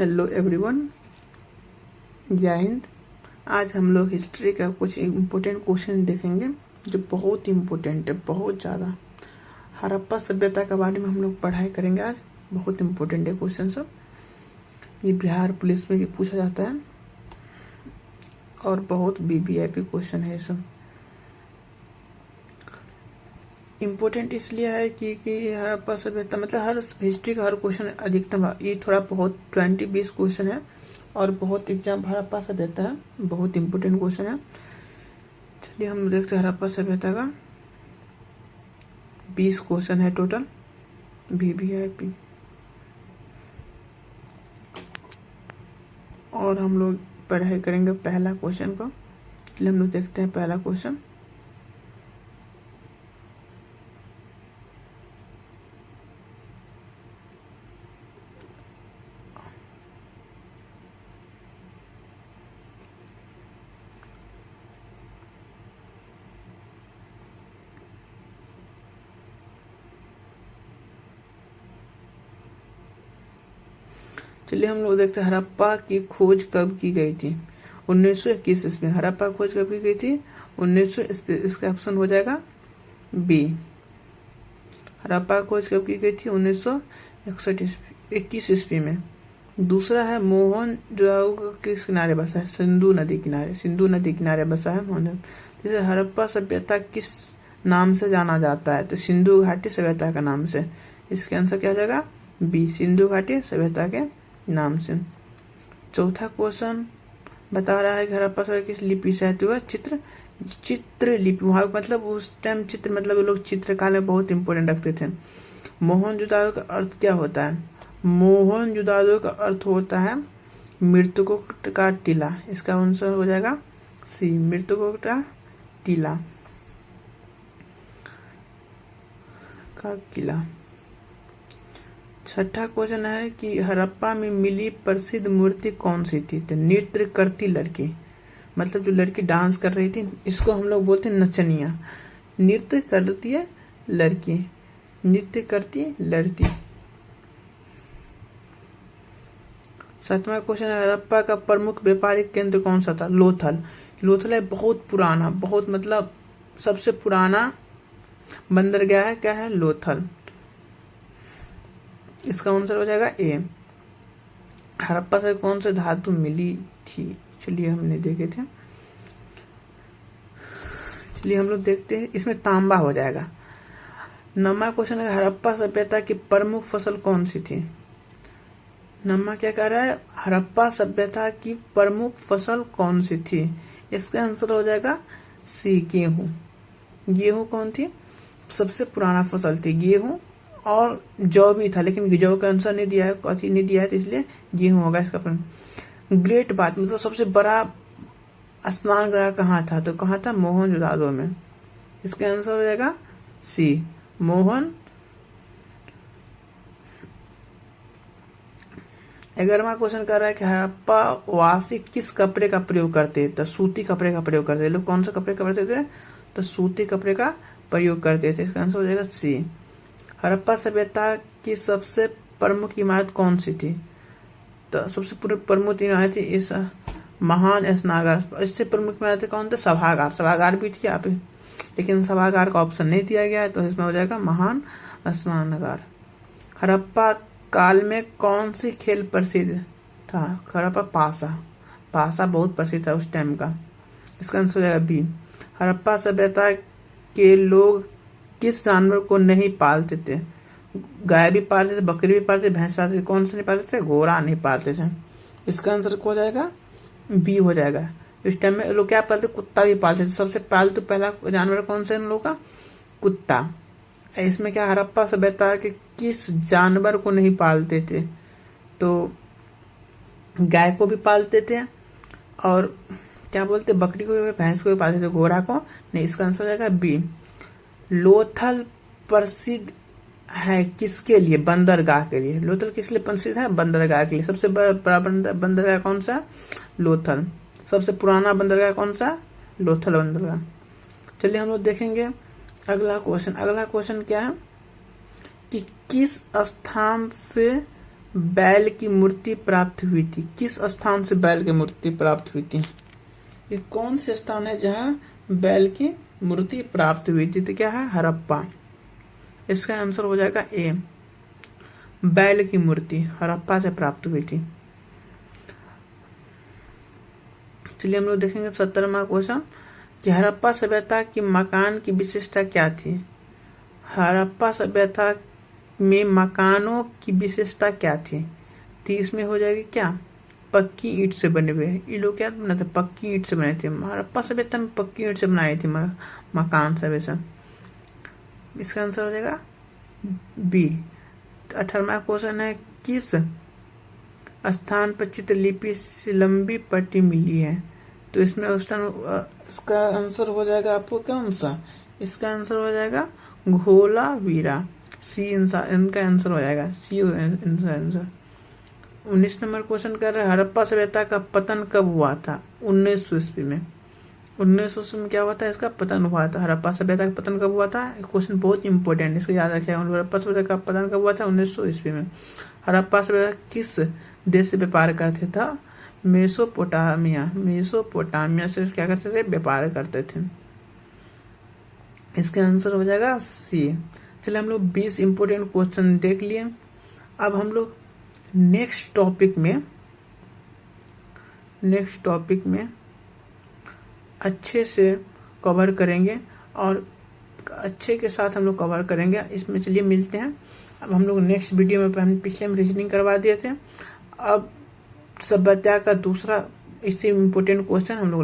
Hello everyone, जय हिंद। आज हम लोग हिस्ट्री का कुछ इम्पोर्टेंट क्वेश्चन देखेंगे जो बहुत इम्पोर्टेंट है, बहुत ज़्यादा। हड़प्पा सभ्यता के बारे में हम लोग पढ़ाई करेंगे आज। बहुत इम्पोर्टेंट है क्वेश्चन सब। ये बिहार पुलिस में भी पूछा जाता है और बहुत वीवीआईपी क्वेश्चन है ये सब। इम्पोर्टेंट इसलिए है कि हड़प्पा सभ्यता मतलब हर हिस्ट्री का हर क्वेश्चन अधिकतम, ये थोड़ा बहुत 20-20 क्वेश्चन है और बहुत एग्जाम हड़प्पा सभ्यता है, बहुत इम्पोर्टेंट क्वेश्चन है। चलिए हम देखते हैं हड़प्पा सभ्यता का 20 क्वेश्चन है टोटल वीवीआईपी। और हम लोग पढ़ाई करेंगे पहला क्वेश्चन को। चलिए हम लोग देखते हैं पहला क्वेश्चन। चलिए हम लोग देखते हैं हड़प्पा की खोज कब की गई थी। 1921 ईस्वी। हड़प्पा खोज कब की गई थी? 1900 ईस्वी। इसका ऑप्शन हो जाएगा बी। हड़प्पा खोज कब की गई थी? 1921 ईस्वी में। दूसरा है मोहनजोदड़ो किस किनारे बसा है? सिंधु नदी किनारे। सिंधु नदी किनारे बसा है मोहनजोदड़ो। जैसे हड़प्पा सभ्यता किस नाम से जाना जाता है? तो सिंधु घाटी सभ्यता का नाम से। इसका आंसर क्या हो जाएगा? बी, सिंधु घाटी सभ्यता के नाम से। चौथा क्वेश्चन बता रहा है कि हड़प्पा सभ्यता किस लिपि से हुआ? चित्र लिपि। वहां मतलब उस टाइम चित्र मतलब लोग चित्रकला में बहुत इंपॉर्टेंट रखते थे। मोहनजोदड़ो का अर्थ क्या होता है? मोहनजोदड़ो का अर्थ होता है मृतकों का टीला। इसका आंसर हो जाएगा सी, मृतकों का टीला का किला। छठा क्वेश्चन है कि हड़प्पा में मिली प्रसिद्ध मूर्ति कौन सी थी? तो नृत्य करती लड़की, मतलब जो लड़की डांस कर रही थी, इसको हम लोग बोलते हैं नचनिया। नृत्य करती है लड़की, नृत्य करती लड़की। सातवां क्वेश्चन है हड़प्पा का प्रमुख व्यापारिक केंद्र कौन सा था? लोथल। लोथल है बहुत पुराना, बहुत मतलब सबसे पुराना बंदरगाह है। क्या है? लोथल। इसका आंसर हो जाएगा ए। हड़प्पा से कौन से धातु मिली थी? चलिए हमने देखे थे। चलिए हम लोग देखते हैं, इसमें तांबा हो जाएगा। 9वां क्वेश्चन है हड़प्पा सभ्यता की प्रमुख फसल कौन सी थी? 9वां क्या कह रहा है? हड़प्पा सभ्यता की प्रमुख फसल कौन सी थी? इसका आंसर हो जाएगा सी, गेहूं। गेहूं कौन थी? सबसे पुराना फसल थी गेहूं, और जौ भी था, लेकिन जौ का आंसर नहीं दिया है, कथी नहीं दिया है, तो इसलिए गेहूं होगा इसका प्रश्न। ग्रेट बात मतलब सबसे बड़ा स्नान गृह कहाँ था? तो कहाँ था? मोहनजोदड़ो में। इसका आंसर हो जाएगा सी, मोहन। 11वां क्वेश्चन कर रहा है कि हड़प्पा वासी किस कपड़े का प्रयोग करते थे? तो सूती कपड़े का प्रयोग करते थे। लोग कौन सा कपड़े का करते थे? तो सूती कपड़े का प्रयोग करते थे। इसका आंसर हो जाएगा सी। हड़प्पा सभ्यता की सबसे प्रमुख इमारत कौन सी थी? तो सबसे प्रमुख इमारत थी इस महान स्नानगार। इससे प्रमुख इमारत कौन थे? सभागार। सभागार भी थी आप, लेकिन सभागार का ऑप्शन नहीं दिया गया है, तो इसमें हो जाएगा महान स्नानगार। हड़प्पा काल में कौन सी खेल प्रसिद्ध था? हड़प्पा पासा। पासा बहुत प्रसिद्ध था उस टाइम का। इसका आंसर हो जाएगा बी। हड़प्पा सभ्यता के लोग किस जानवर को नहीं पालते थे? गाय भी पालते थे, बकरी भी पालते थे, भैंस पालते थे। कौन से नहीं पालते थे? घोड़ा नहीं पालते थे। इसका आंसर हो जाएगा बी हो जाएगा। इस टाइम में लोग क्या पालते? कुत्ता भी पालते थे। सबसे पालतू पहला जानवर कौन सा इन लोगों का? कुत्ता। इसमें क्या हड़प्पा सभ्यता के किस जानवर को नहीं पालते थे? तो गाय को भी पालते थे, और क्या बोलते, बकरी को भी, भैंस को भी पालते थे, घोड़ा को नहीं। इसका आंसर हो जाएगा बी। लोथल प्रसिद्ध है किसके लिए? बंदरगाह के लिए। लोथल किस लिए प्रसिद्ध है? बंदरगाह के लिए। सबसे बड़ा बंदरगाह कौन सा? लोथल। सबसे पुराना बंदरगाह कौन सा? लोथल बंदरगाह। चलिए हम लोग देखेंगे अगला क्वेश्चन। अगला क्वेश्चन क्या है कि किस स्थान से बैल की मूर्ति प्राप्त हुई थी? किस स्थान से बैल की मूर्ति प्राप्त हुई थी? ये कौन से स्थान है जहां बैल की मूर्ति प्राप्त हुई थी? तो क्या है? हड़प्पा। इसका आंसर हो जाएगा ए, बैल की मूर्ति हड़प्पा से प्राप्त हुई थी। चलिए हम लोग देखेंगे 17वां क्वेश्चन कि हड़प्पा सभ्यता की मकान की विशेषता क्या थी? हड़प्पा सभ्यता में मकानों की विशेषता क्या थी? तो इसमें हो जाएगी क्या? पक्की ईंट से बने हुए। ये लोग क्या बनाते? पक्की ईंट से बने थे। हड़प्पा सभ्यता में पक्की ईंट से बनाई थी मकान सब ऐसा। इसका आंसर हो जाएगा बी। 18वां क्वेश्चन है किस स्थान पर चित्रलिपि से लंबी पट्टी मिली है? तो इसमें इसका आंसर हो जाएगा आपको कौन सा? इसका आंसर हो जाएगा धोलावीरा। सी इनका आंसर हो जाएगा, सी इनका आंसर। 19 नंबर क्वेश्चन कर रहे हैं हड़प्पा सभ्यता का पतन कब हुआ था? 1900 ईस्वी में। 1900 ईस्वी में क्या हुआ था? इसका पतन हुआ था। हड़प्पा सभ्यता का पतन कब हुआ था? क्वेश्चन बहुत इंपॉर्टेंट, इसको याद रखिएगा। हड़प्पा सभ्यता का पतन कब हुआ था? 1900 ईस्वी में। हड़प्पा सभ्यता किस देश से व्यापार करते था? मेसोपोटामिया। मेसोपोटामिया से क्या करते थे? व्यापार करते थे। इसका आंसर हो जाएगा सी। चलिए हम लोग 20 इंपोर्टेंट क्वेश्चन देख लिए। अब हम लोग नेक्स्ट टॉपिक में अच्छे से कवर करेंगे और अच्छे के साथ हम लोग कवर करेंगे इसमें। चलिए मिलते हैं। अब हम लोग नेक्स्ट वीडियो में, हम पिछले में रीजनिंग करवा दिए थे, अब सभ्यता का दूसरा इससे इम्पोर्टेंट क्वेश्चन हम लोग